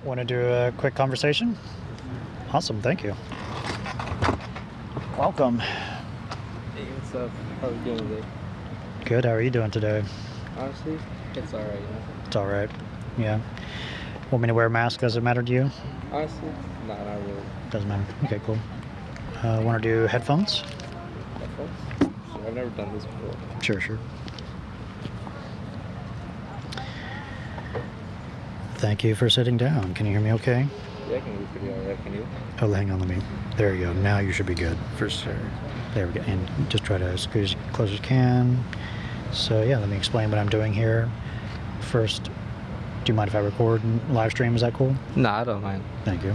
Want to do a quick conversation? Awesome, thank you. Welcome. Hey, what's up? How are you doing today? Good, how are you doing today? Honestly, it's alright, It's alright. Yeah. Want me to wear a mask? Does it matter to you? Honestly, not really. Doesn't matter. Okay, cool. Want to do headphones? Headphones? Sure, I've never done this before. Sure. Thank you for sitting down. Can you hear me okay? Yeah, I can be pretty alright, can you? Oh, hang on, there you go. Now you should be good. For sure. There we go. And just try to squeeze as close as you can. So yeah, let me explain what I'm doing here. First, do you mind if I record and live stream? Is that cool? Nah, I don't mind. Thank you.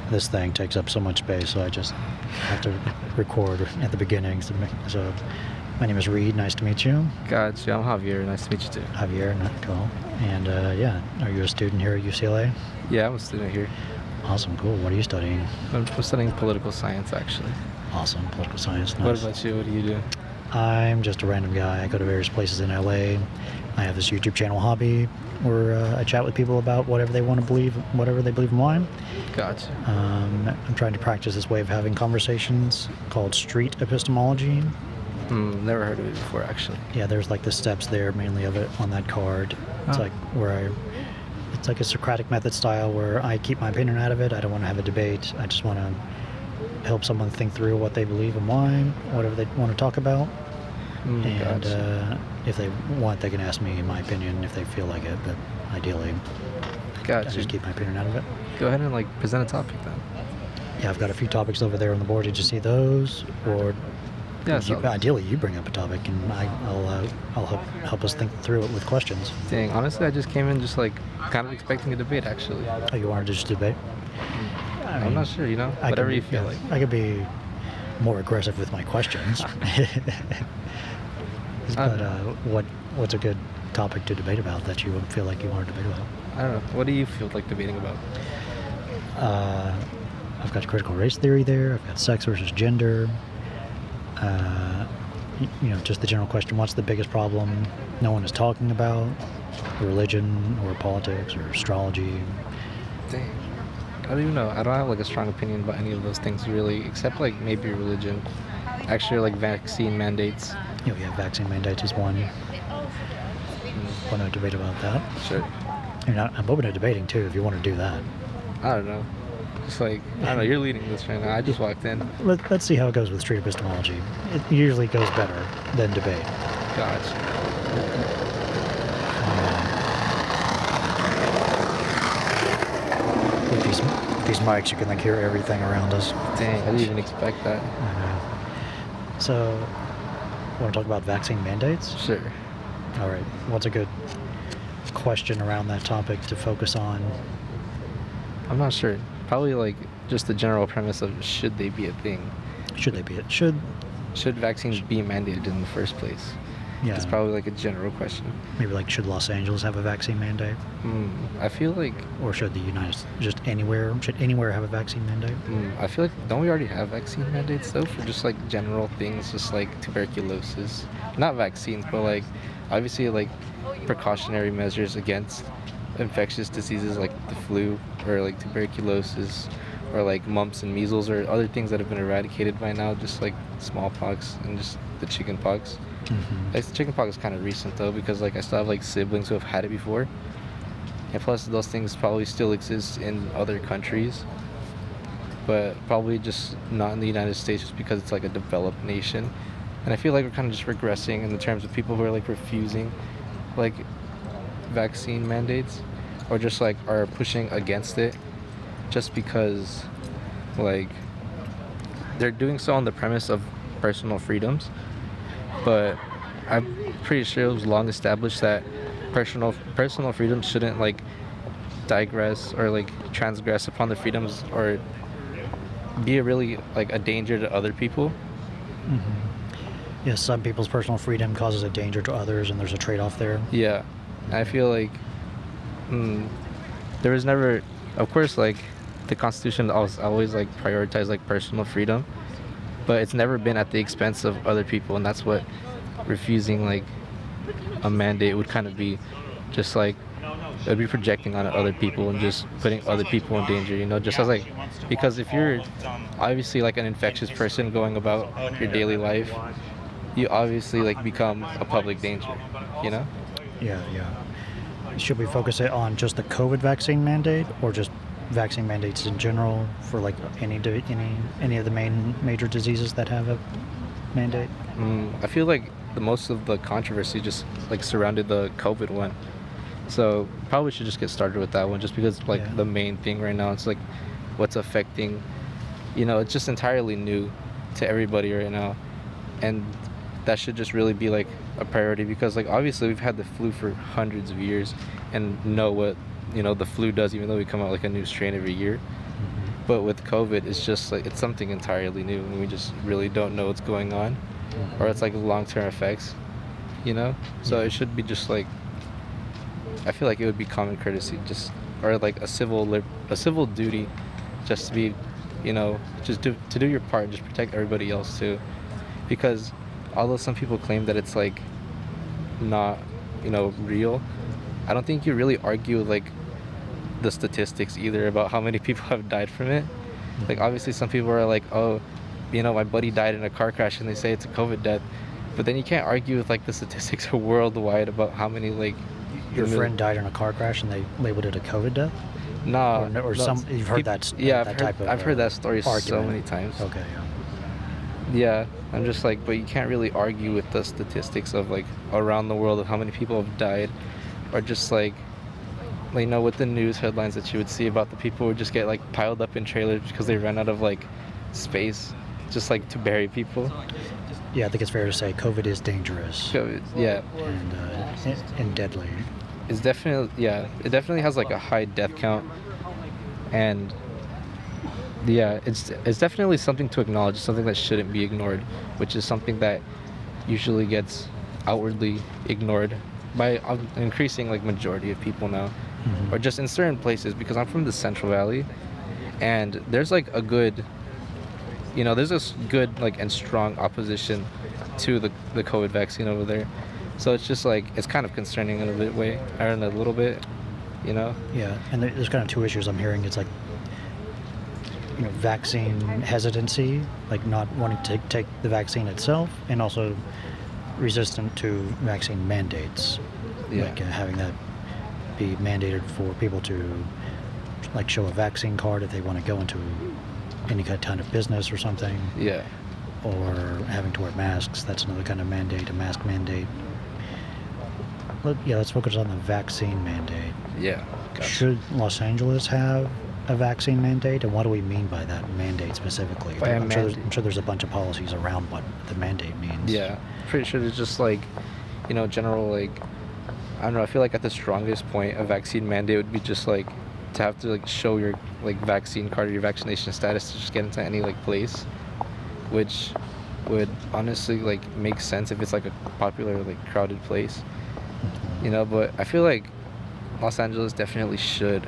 This thing takes up so much space, so I just have to record at the beginning. So my name is Reed. Nice to meet you. Gotcha. I'm Javier. Nice to meet you too. Javier, not cool. And yeah, are you a student here at UCLA? Yeah, I'm a student here. Awesome, cool. What are you studying? I'm studying political science, actually. Awesome, political science. Nice. What about you? What do you do? I'm just a random guy. I go to various places in LA. I have this YouTube channel hobby where I chat with people about whatever they want to believe, whatever they believe and why. Gotcha. I'm trying to practice this way of having conversations called street epistemology. Never heard of it before, actually. Yeah, there's like the steps there, mainly of it on that card. It's like it's like a Socratic method style where I keep my opinion out of it. I don't want to have a debate. I just want to help someone think through what they believe and why, whatever they want to talk about. And Gotcha. If they want, they can ask me my opinion if they feel like it. But ideally, I Gotcha. just keep my opinion out of it. Go ahead and present a topic then. Yeah, I've got a few topics over there on the board. Did you see those? Or Yeah, ideally, you bring up a topic, and I'll help us think through it with questions. Dang, honestly, I just came in just kind of expecting a debate, actually. Oh, you wanted to just debate? I'm not sure, whatever you feel like. I could be more aggressive with my questions. But what's a good topic to debate about that you feel like you want to debate about? I don't know. What do you feel like debating about? I've got critical race theory there. I've got sex versus gender. Just the general question, what's the biggest problem no one is talking about? Religion or politics or astrology? Dang. I don't even know. I don't have a strong opinion about any of those things really, except maybe religion. Actually, vaccine mandates. Yeah, vaccine mandates is one. Want to debate about that? Sure. I'm open to debating too if you want to do that. I don't know. Just I don't know. You're leading this right now. I just walked in. Let's see how it goes with street epistemology. It usually goes better than debate. Gotcha. With these mics, you can hear everything around us. Dang, I didn't even expect that. I know. So, want to talk about vaccine mandates? Sure. All right. What's a good question around that topic to focus on? I'm not sure. Probably just the general premise of should they be a thing? Should they be? Should vaccines be mandated in the first place? Yeah. It's probably a general question. Maybe should Los Angeles have a vaccine mandate? I feel or should the should anywhere have a vaccine mandate? I feel don't we already have vaccine mandates though for just general things, just tuberculosis? Not vaccines, but obviously precautionary measures against infectious diseases like the flu or tuberculosis or mumps and measles or other things that have been eradicated by now, just smallpox and just the chicken pox. Chicken pox is kind of recent though because I still have siblings who have had it before, and plus those things probably still exist in other countries, but probably just not in the United States just because it's a developed nation. And I feel we're kind of just regressing in the terms of people who are refusing vaccine mandates or just are pushing against it just because they're doing so on the premise of personal freedoms. But I'm pretty sure it was long established that personal freedoms shouldn't digress or transgress upon the freedoms or be a danger to other people. Yes, some people's personal freedom causes a danger to others, and there's a trade-off there. Yeah, I feel there was never, of course, the Constitution always prioritized personal freedom, but it's never been at the expense of other people, and that's what refusing a mandate would kind of be, just it would be projecting on other people and just putting other people in danger, just as like, because if you're obviously like an infectious person going about your daily life, you obviously like become a public danger, you know? Yeah, yeah. Should we focus it on just the COVID vaccine mandate, or just vaccine mandates in general for like any of the major diseases that have a mandate? I feel like the most of the controversy just like surrounded the COVID one. So probably should just get started with that one, just because like Yeah. the main thing right now, it's like what's affecting, it's just entirely new to everybody right now, and that should just really be like a priority, because like obviously we've had the flu for hundreds of years and know what the flu does, even though we come out like a new strain every year. But with COVID, it's just like it's something entirely new, and we just really don't know what's going on, or it's like long-term effects, So it should be just like, I feel like it would be common courtesy, just, or like a civil duty, just to be, just to do your part and just protect everybody else too, because although some people claim that it's like not, real, I don't think you really argue with like the statistics either about how many people have died from it. Like obviously some people are like, oh, my buddy died in a car crash, and they say it's a COVID death, but then you can't argue with like the statistics worldwide about how many like Your friend died in a car crash and they labeled it a COVID death? No, Or some you've heard that yeah, that type of I've heard that story so argument. many times. Okay, yeah. Yeah, I'm just like, but you can't really argue with the statistics of like around the world of how many people have died, or just like with the news headlines that you would see about the people who just get like piled up in trailers because they ran out of like space, just like to bury people. Yeah, I think it's fair to say COVID is dangerous So, yeah, and deadly. it's definitely, yeah, it definitely has like a high death count, and yeah, it's definitely something to acknowledge, something that shouldn't be ignored, which is something that usually gets outwardly ignored by an increasing like majority of people now, or just in certain places, because I'm from the Central Valley, and there's like a good, there's this good like and strong opposition to the COVID vaccine over there. So it's just like, it's kind of concerning in a little bit, Yeah, and there's kind of two issues I'm hearing. It's like, vaccine hesitancy, like not wanting to take the vaccine itself, and also resistant to vaccine mandates, Yeah. like having that be mandated for people to like show a vaccine card if they want to go into any kind of business or something, Yeah. or having to wear masks. That's another kind of mandate, a mask mandate. Let's focus on the vaccine mandate. Yeah. Gotcha. Should Los Angeles have a vaccine mandate, and what do we mean by that mandate specifically? By a I'm sure there's a bunch of policies around what the mandate means. Yeah, pretty sure it's just like, general like, I don't know. I feel like at the strongest point, a vaccine mandate would be just like to have to like show your like vaccine card or your vaccination status to just get into any like place, which would honestly like make sense if it's like a popular like crowded place, But I feel like Los Angeles definitely should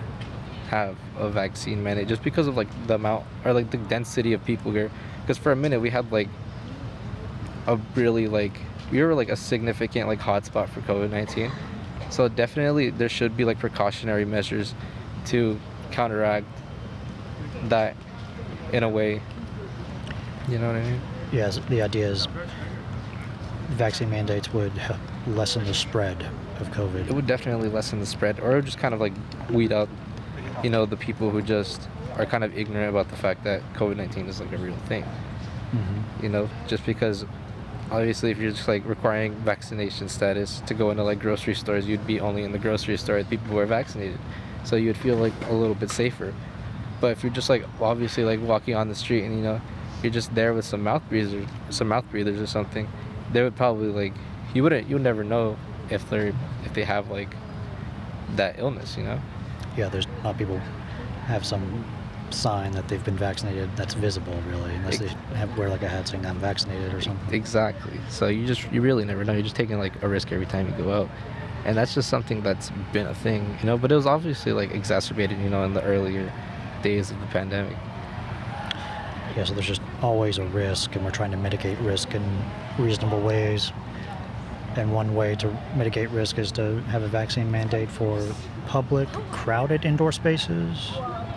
have a vaccine mandate, just because of like the amount or like the density of people here. Because for a minute we had like a really like, we were like a significant like hotspot for COVID-19. So definitely there should be like precautionary measures to counteract that in a way. You know what I mean? Yes, the idea is vaccine mandates would help lessen the spread of COVID. It would definitely lessen the spread, or it would just kind of like weed out, the people who just are kind of ignorant about the fact that COVID-19 is like a real thing. Just because obviously if you're just like requiring vaccination status to go into like grocery stores, you'd be only in the grocery store with people who are vaccinated, so you'd feel like a little bit safer. But if you're just like obviously like walking on the street and you're just there with some mouth breathers or something, they would probably like, you would never know if they have like that illness. Yeah, there's not people have some sign that they've been vaccinated that's visible really, unless they wear like a hat saying I'm vaccinated or something. Exactly. So you really never know. You're just taking like a risk every time you go out, and that's just something that's been a thing, But it was obviously like exacerbated, in the earlier days of the pandemic. Yeah, so there's just always a risk, and we're trying to mitigate risk in reasonable ways. And one way to mitigate risk is to have a vaccine mandate for public, crowded indoor spaces.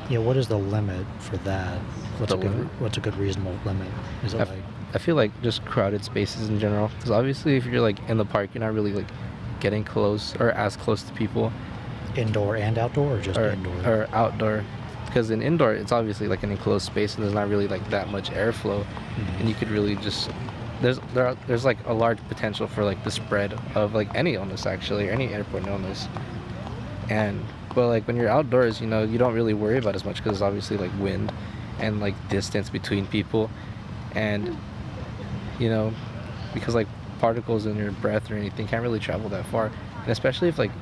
Yeah, what is the limit for that? The limit? What's a good reasonable limit? Is it I, like I feel like just crowded spaces in general, because obviously if you're like in the park, you're not really like getting close or as close to people, indoor and outdoor, or just indoor? or outdoor. Because in indoor, it's obviously like an enclosed space, and there's not really like that much airflow, and you could really just there's like a large potential for like the spread of like any illness actually, or any airborne illness. And but like when you're outdoors, you know, you don't really worry about as much because obviously like wind and like distance between people, and you know, because like particles in your breath or anything can't really travel that far, and especially if like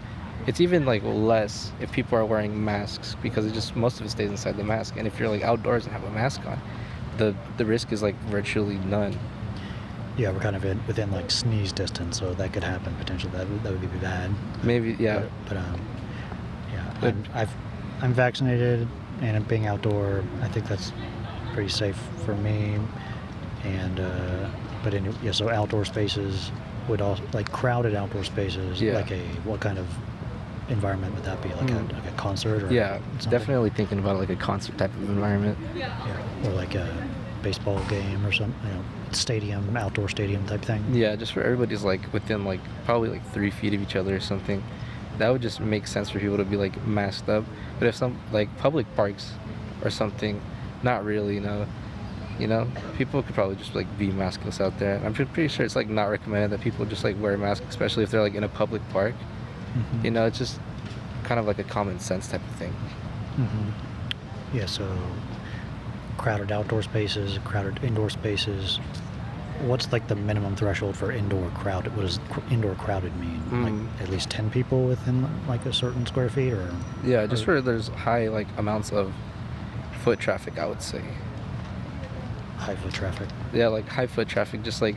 it's even like less if people are wearing masks, because it just most of it stays inside the mask, and if you're like outdoors and have a mask on, the risk is like virtually none. Yeah, we're kind of within like sneeze distance, so that could happen potentially. That would be bad. Maybe, yeah. But yeah, But- I'm vaccinated, and being outdoor, I think that's pretty safe for me. And but yeah, so outdoor spaces would also, like crowded outdoor spaces, Yeah. like what kind of environment would that be? Like like a concert or Yeah, something? definitely thinking about like a concert type of environment. Yeah, or like a baseball game or something, stadium, outdoor stadium type thing. Yeah, just where everybody's like within like probably like 3 feet of each other or something. That would just make sense for people to be like masked up. But if some like public parks or something, not really, you know, people could probably just like be maskless out there. I'm pretty sure it's like not recommended that people just like wear a mask, especially if they're like in a public park. Mhm. You know, it's just kind of like a common sense type of thing. Yeah, so crowded outdoor spaces, crowded indoor spaces. What's like the minimum threshold for indoor crowded? What does indoor crowded mean? Like at least 10 people within like a certain square feet, or Yeah, just where there's high like amounts of foot traffic, I would say. high foot traffic? Yeah, like high foot traffic, just like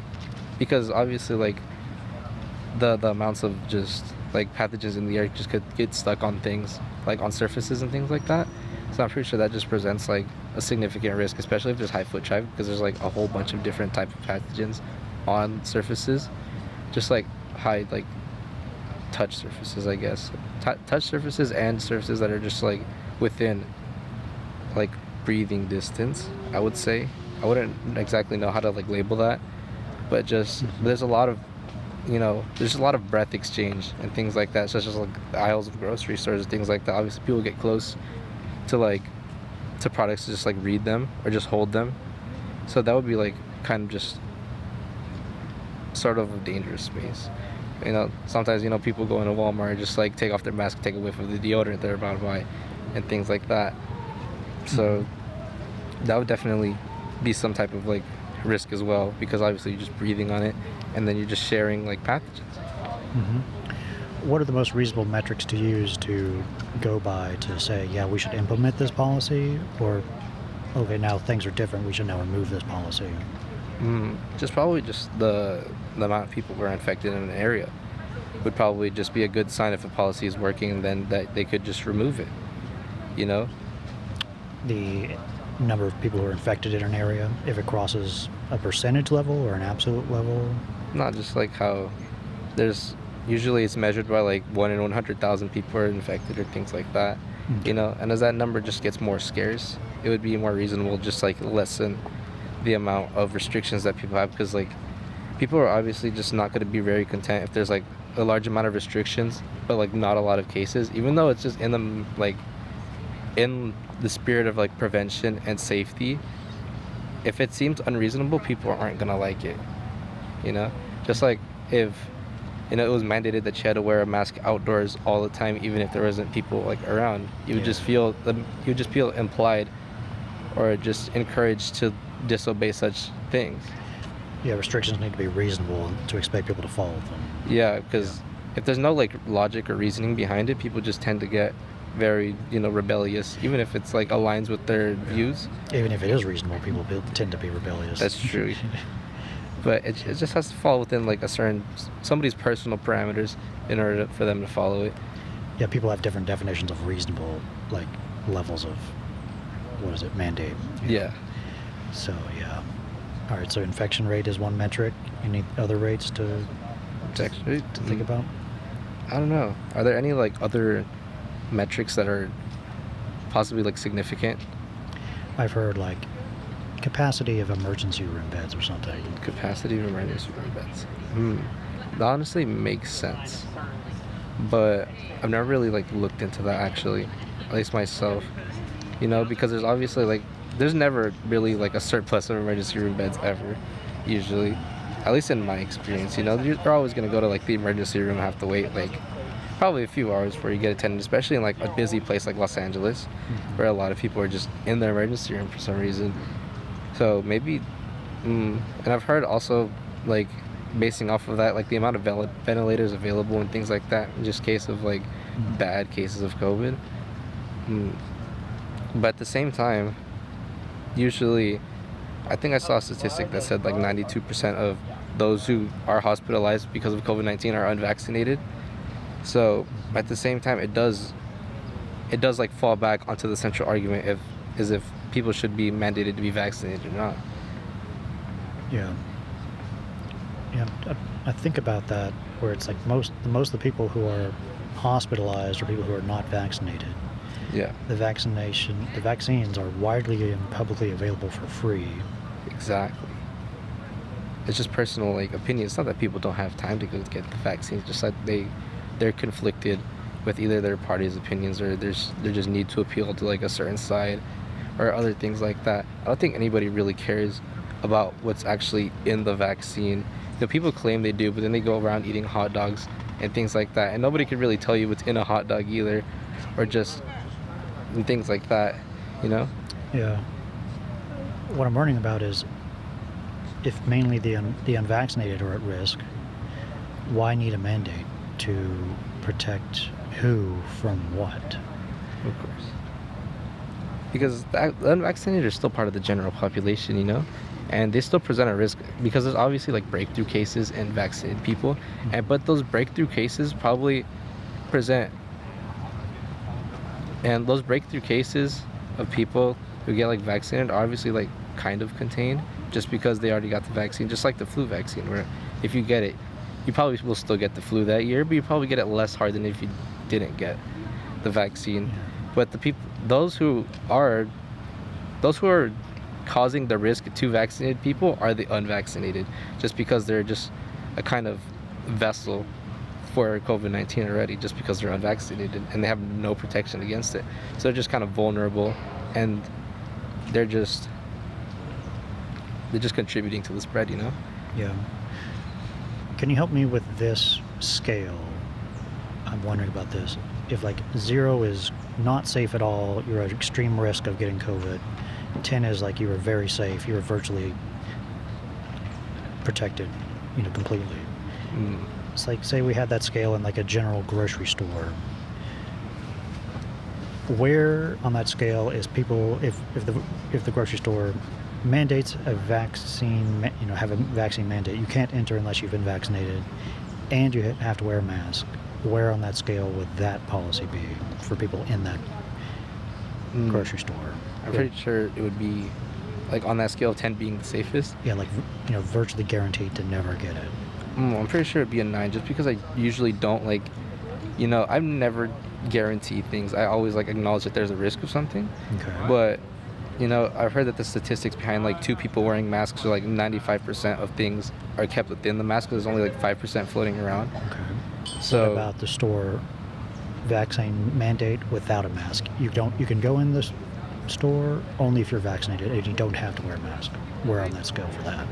because obviously like the amounts of just like pathogens in the air just could get stuck on things, like on surfaces and things like that. So I'm pretty sure that just presents like a significant risk, especially if there's high foot traffic, because there's like a whole bunch of different type of pathogens on surfaces, just like high like touch surfaces, I guess. Touch surfaces and surfaces that are just like within like breathing distance, I would say. I wouldn't exactly know how to like label that, but just there's a lot of there's a lot of breath exchange and things like that, such as like the aisles of grocery stores and things like that. Obviously people get close to products to just like read them or just hold them, so that would be like kind of just sort of a dangerous space. Sometimes people go into Walmart and just like take off their mask, take a whiff of the deodorant they're about to buy and things like that. So that would definitely be some type of like risk as well, because obviously you're just breathing on it and then you're just sharing like pathogens. What are the most reasonable metrics to use to go by to say, yeah, we should implement this policy, or okay, now things are different, we should now remove this policy? Just probably just the amount of people who are infected in an area would probably just be a good sign if a policy is working, and then that they could just remove it. The number of people who are infected in an area, if it crosses a percentage level or an absolute level? Not just like how there's usually it's measured by like 1 in 100,000 people are infected or things like that. And as that number just gets more scarce, it would be more reasonable just like lessen the amount of restrictions that people have, because like people are obviously just not going to be very content if there's like a large amount of restrictions but like not a lot of cases, even though it's just in the spirit of like prevention and safety. If it seems unreasonable, people aren't going to like it. Just like if it was mandated that you had to wear a mask outdoors all the time, even if there wasn't people like around, you would just feel implied or just encouraged to disobey such things. Yeah, restrictions need to be reasonable to expect people to follow them. Yeah, because if there's no like logic or reasoning behind it, people just tend to get very rebellious, even if it's like aligns with their views. Even if it is reasonable, people tend to be rebellious. That's true. But it just has to fall within like somebody's personal parameters in order for them to follow it. Yeah, people have different definitions of reasonable, like levels of mandate. Yeah. So yeah. All right. So infection rate is one metric. Any other rates to Actually, to think about. I don't know. Are there any like other metrics that are possibly like significant? I've heard like capacity of emergency room beds or something. Capacity of emergency room beds. That honestly makes sense, but I've never really like looked into that actually, at least myself. Because there's obviously like there's never really like a surplus of emergency room beds ever, usually, at least in my experience. You're always gonna go to like the emergency room and have to wait like probably a few hours before you get attended, especially in like a busy place like Los Angeles, where a lot of people are just in the emergency room for some reason. So maybe, and I've heard also like basing off of that, like the amount of ventilators available and things like that, in just case of like bad cases of COVID. But at the same time, usually, I think I saw a statistic that said like 92% of those who are hospitalized because of COVID-19 are unvaccinated. So at the same time, it does like fall back onto the central argument if people should be mandated to be vaccinated or not. Yeah. Yeah, I think about that where it's like most of the people who are hospitalized are people who are not vaccinated. Yeah. The vaccines are widely and publicly available for free. Exactly. It's just personal like opinion. It's not that people don't have time to go get the vaccines. Just like they're conflicted with either their party's opinions or they just need to appeal to like a certain side or other things like that. I don't think anybody really cares about what's actually in the vaccine. People claim they do, but then they go around eating hot dogs and things like that, and nobody could really tell you what's in a hot dog either, or just and things like that. Yeah. What I'm learning about is if mainly the unvaccinated are at risk, why need a mandate to protect who from what? Of course. Because the unvaccinated are still part of the general population, and they still present a risk because there's obviously like breakthrough cases in vaccinated people, but those breakthrough cases probably present, and those breakthrough cases of people who get like vaccinated are obviously like kind of contained just because they already got the vaccine, just like the flu vaccine, where if you get it, you probably will still get the flu that year, but you probably get it less hard than if you didn't get the vaccine. But those who are causing the risk to vaccinated people are the unvaccinated, just because they're just a kind of vessel for COVID-19 already, just because they're unvaccinated and they have no protection against it. So they're just kind of vulnerable, and they're just contributing to the spread. Yeah. Can you help me with this scale? I'm wondering about this. If like 0 is not safe at all, you're at extreme risk of getting COVID. 10 is like you were very safe, you were virtually protected, completely. It's like, say we had that scale in like a general grocery store. Where on that scale is people, if the grocery store mandates a vaccine, have a vaccine mandate, you can't enter unless you've been vaccinated, and you have to wear a mask. Where on that scale would that policy be for people in that grocery store? I'm pretty sure it would be like on that scale of 10 being the safest. Yeah, like virtually guaranteed to never get it. I'm pretty sure it'd be a 9, just because I usually don't like, I've never guaranteed things. I always like acknowledge that there's a risk of something. Okay. But I've heard that the statistics behind like 2 people wearing masks are like 95% of things are kept within the mask. There's only like 5% floating around. Okay. So what about the store vaccine mandate without a mask? You can go in this store only if you're vaccinated, and you don't have to wear a mask. Where on that scale for that?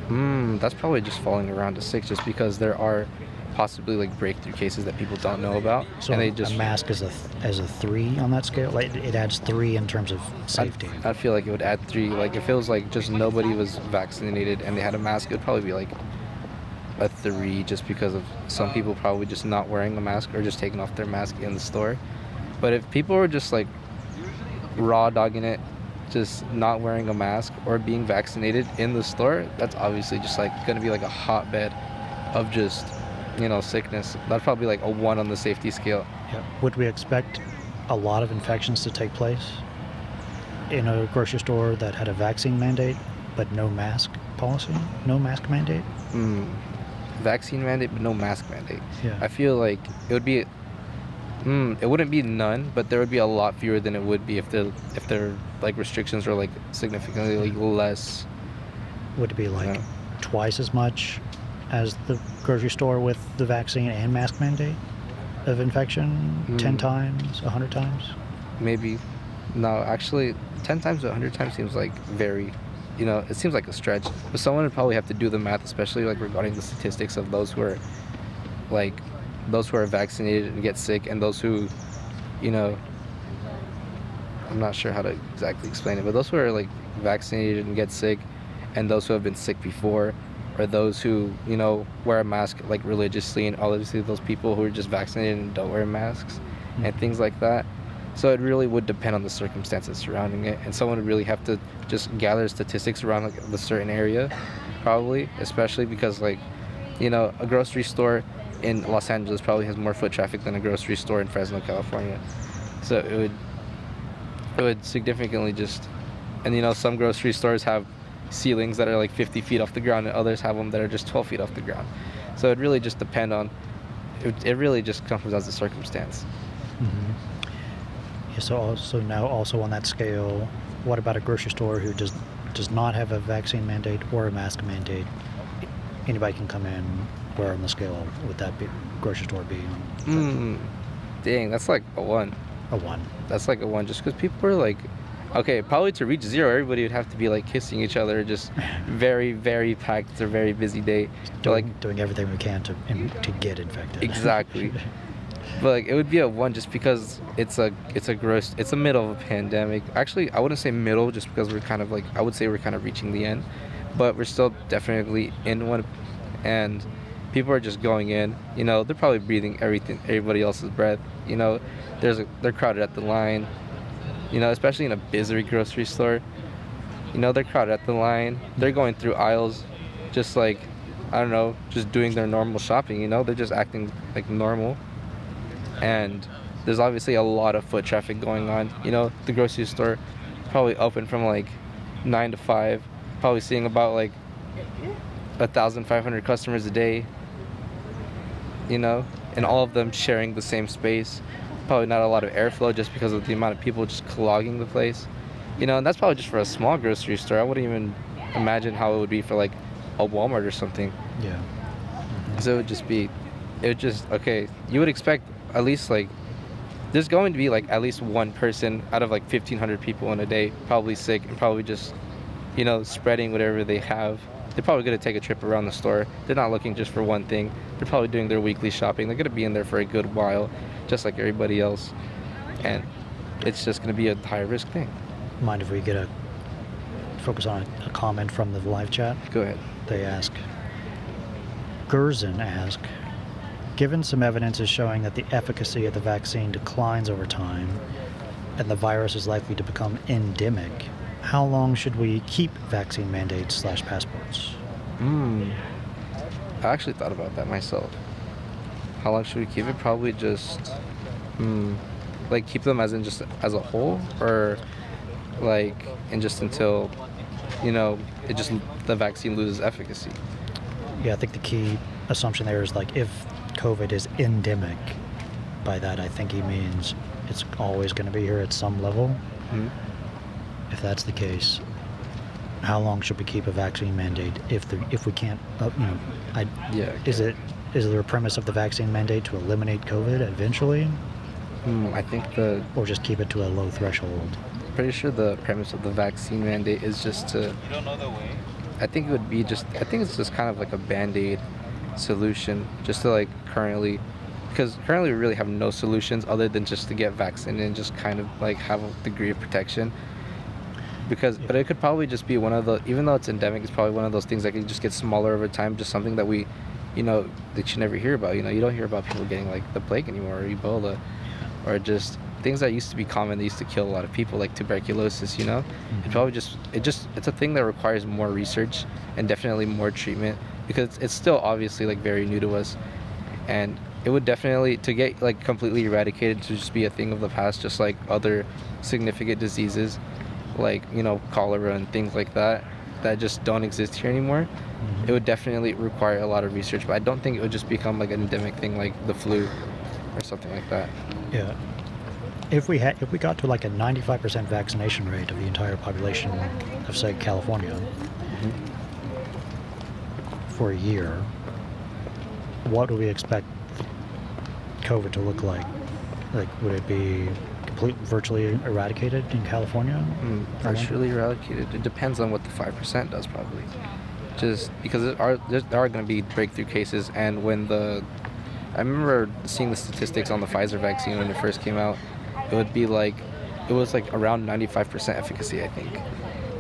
That's probably just falling around to 6, just because there are possibly like breakthrough cases that people don't know about. So and they a mask is a 3 on that scale. Like it adds 3 in terms of safety. I feel like it would add 3. Like if it was like just nobody was vaccinated and they had a mask, it would probably be like a 3, just because of some people probably just not wearing a mask or just taking off their mask in the store. But if people were just like raw dogging it, just not wearing a mask or being vaccinated in the store, that's obviously just like gonna be like a hotbed of just sickness. That's probably like a 1 on the safety scale. Yeah. Would we expect a lot of infections to take place in a grocery store that had a vaccine mandate but no mask policy, no mask mandate? vaccine mandate but no mask mandate. Yeah. I feel like it would be it wouldn't be none, but there would be a lot fewer than it would be if their like restrictions were like significantly like, less. Would it be like Yeah. twice as much as the grocery store with the vaccine and mask mandate of infection? 10 times, 100 times? Maybe. No, actually, 10 times to 100 times seems like very, it seems like a stretch. But someone would probably have to do the math, especially like regarding the statistics of those who are like those who are vaccinated and get sick, and those who, you know, I'm not sure how to exactly explain it, but those who are like vaccinated and get sick, and those who have been sick before, or those who, wear a mask like religiously, and obviously those people who are just vaccinated and don't wear masks and things like that. So it really would depend on the circumstances surrounding it, and someone would really have to just gather statistics around like the certain area, probably, especially because like, a grocery store in Los Angeles probably has more foot traffic than a grocery store in Fresno, California. So it would significantly just, and some grocery stores have ceilings that are like 50 feet off the ground, and others have them that are just 12 feet off the ground. So it really just depend on, it really just comes as a circumstance. Yeah, so also on that scale, what about a grocery store who does not have a vaccine mandate or a mask mandate? Anybody can come in. Where on the scale would that grocery store be? Dang, that's like a 1. A 1. That's like a 1, just because people are like, okay, probably to reach 0, everybody would have to be like kissing each other, just very, very packed. It's a very busy day. Doing everything we can to get infected. Exactly. But like, it would be a 1 just because it's a middle of a pandemic. Actually, I wouldn't say middle, just because we're kind of like, I would say we're kind of reaching the end, but we're still definitely in one, and people are just going in. They're probably breathing everybody else's breath. They're crowded at the line. Especially in a busy grocery store. They're crowded at the line. They're going through aisles, just like, I don't know, just doing their normal shopping. They're just acting like normal. And there's obviously a lot of foot traffic going on. The grocery store probably open from like 9 to 5, probably seeing about like 1,500 customers a day. And all of them sharing the same space. Probably not a lot of airflow just because of the amount of people just clogging the place. And that's probably just for a small grocery store. I wouldn't even imagine how it would be for like a Walmart or something. Yeah. So okay, you would expect at least like, there's going to be like at least one person out of like 1,500 people in a day probably sick, and probably just, spreading whatever they have. They're probably going to take a trip around the store. They're not looking just for one thing. They're probably doing their weekly shopping. They're going to be in there for a good while, just like everybody else. And it's just going to be a high risk thing. Mind if we focus on a comment from the live chat? Go ahead. They ask, Gerson ask, given some evidence is showing that the efficacy of the vaccine declines over time and the virus is likely to become endemic, how long should we keep vaccine mandates/passports? I actually thought about that myself. How long should we keep it? Probably just, like keep them as in just as a whole, or like, and just until, the vaccine loses efficacy. Yeah, I think the key assumption there is like, if COVID is endemic, by that I think he means it's always going to be here at some level. If that's the case, how long should we keep a vaccine mandate if we can't, is there a premise of the vaccine mandate to eliminate COVID eventually? I think or just keep it to a low threshold? Pretty sure the premise of the vaccine mandate is just to, you don't know the way? I think it's just kind of like a band-aid solution, just to like because currently we really have no solutions other than just to get vaccinated and just kind of like have a degree of protection. But it could probably just be one of the, even though it's endemic, it's probably one of those things that can just get smaller over time, just something that we, that you never hear about. You don't hear about people getting like the plague anymore, or Ebola, or just things that used to be common that used to kill a lot of people, like tuberculosis. It probably it's a thing that requires more research and definitely more treatment, because it's still obviously like very new to us, and it would definitely, to get like completely eradicated, to just be a thing of the past, just like other significant diseases like cholera and things like that. that just don't exist here anymore, it would definitely require a lot of research. But I don't think it would just become like an endemic thing like the flu or something like that. Yeah. If we got to like a 95% vaccination rate of the entire population of, say, California for a year, what would we expect COVID to look like? Like, would it be virtually eradicated in California? Partially eradicated. It depends on what the 5% does, probably. Just because there are going to be breakthrough cases, and I remember seeing the statistics on the Pfizer vaccine when it first came out. It was like around 95% efficacy, I think.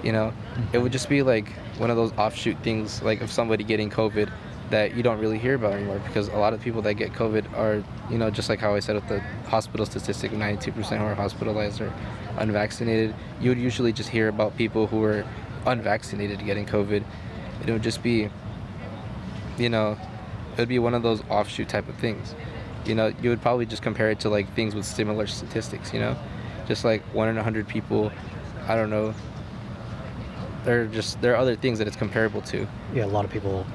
You know, it would just be like one of those offshoot things, like of somebody getting COVID that you don't really hear about anymore, because a lot of people that get COVID are, you know, just like how I said with the hospital statistic, 92% who are hospitalized are unvaccinated. You would usually just hear about people who are unvaccinated getting COVID. It would just be, you know, it would be one of those offshoot type of things. You know, you would probably just compare it to like things with similar statistics, you know, just like 1 in 100 people. I don't know. There are other things that it's comparable to. Yeah, a lot of people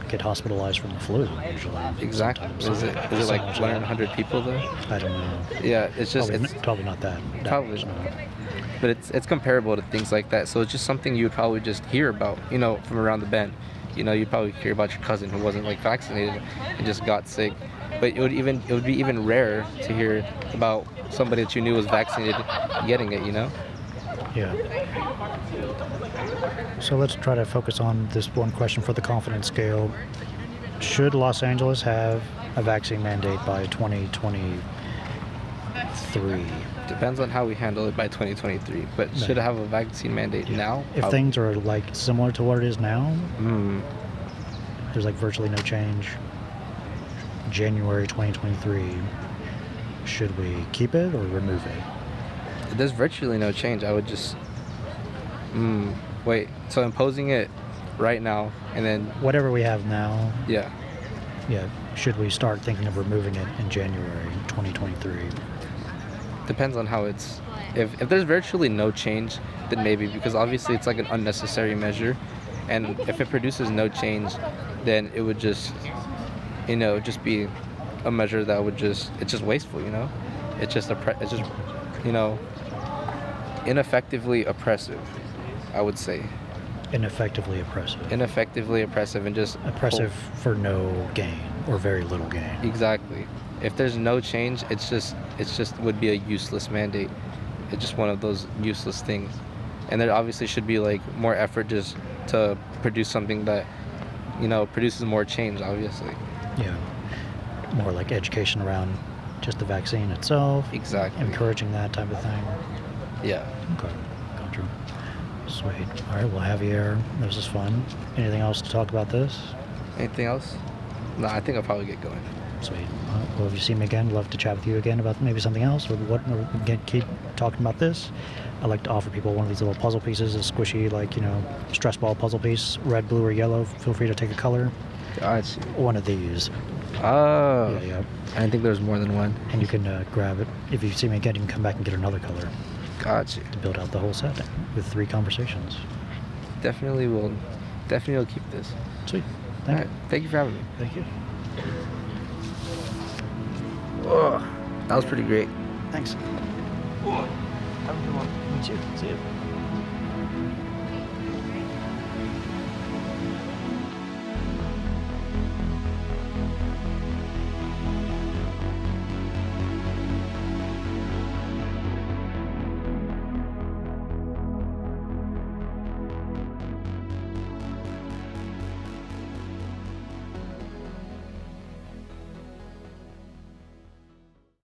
get hospitalized from the flu usually. Exactly. Is it like 1 in 100 people though? I don't know. Yeah, it's just probably not that. Probably not. But it's comparable to things like that. So it's just something you would probably just hear about, you know, from around the bend. You know, you'd probably hear about your cousin who wasn't like vaccinated and just got sick. But it would be even rarer to hear about somebody that you knew was vaccinated getting it, you know? Yeah. So let's try to focus on this one question for the confidence scale. Should Los Angeles have a vaccine mandate by 2023? Depends on how we handle it by 2023. But Right. should it have a vaccine mandate now? If things are like similar to what it is now, Mm, there's like virtually no change. January 2023, should we keep it or remove it? there's virtually no change. I would just... wait, so imposing it right now and then... Whatever we have now, Yeah. should we start thinking of removing it in January 2023? Depends on how it's... If there's virtually no change, then maybe, because obviously it's like an unnecessary measure. And if it produces no change, then it would just, you know, just be a measure that would just... It's just wasteful, you know? It's just, you know, ineffectively oppressive, I would say. Ineffectively oppressive. Ineffectively oppressive and just... Oppressive for no gain or very little gain. Exactly. If there's no change, it's just would be a useless mandate. It's just one of those useless things. And there obviously should be like more effort just to produce something that, you know, produces more change, obviously. Yeah. More like education around just the vaccine itself. Exactly. Encouraging that type of thing. Yeah. Okay. Gotcha. Sweet. All right. Well, Javier, this was fun. Anything else to talk about this? Anything else? No, I think I'll probably get going. Sweet. Well, if you see me again, love to chat with you again about maybe something else, or what. Or we can keep talking about this. I like to offer people one of these little puzzle pieces, a squishy, like, you know, stress ball puzzle piece, red, blue, or yellow. Feel free to take a color. Gotcha. One of these. Oh. Yeah. I didn't think there was more than one. And you can grab it. If you see me again, you can come back and get another color Gotcha. to build out the whole set with 3 conversations. Definitely will keep this. Sweet. All Thank right. you. Thank you for having me. Thank you. Oh, that was pretty great. Thanks. Have a good one. You too. See you.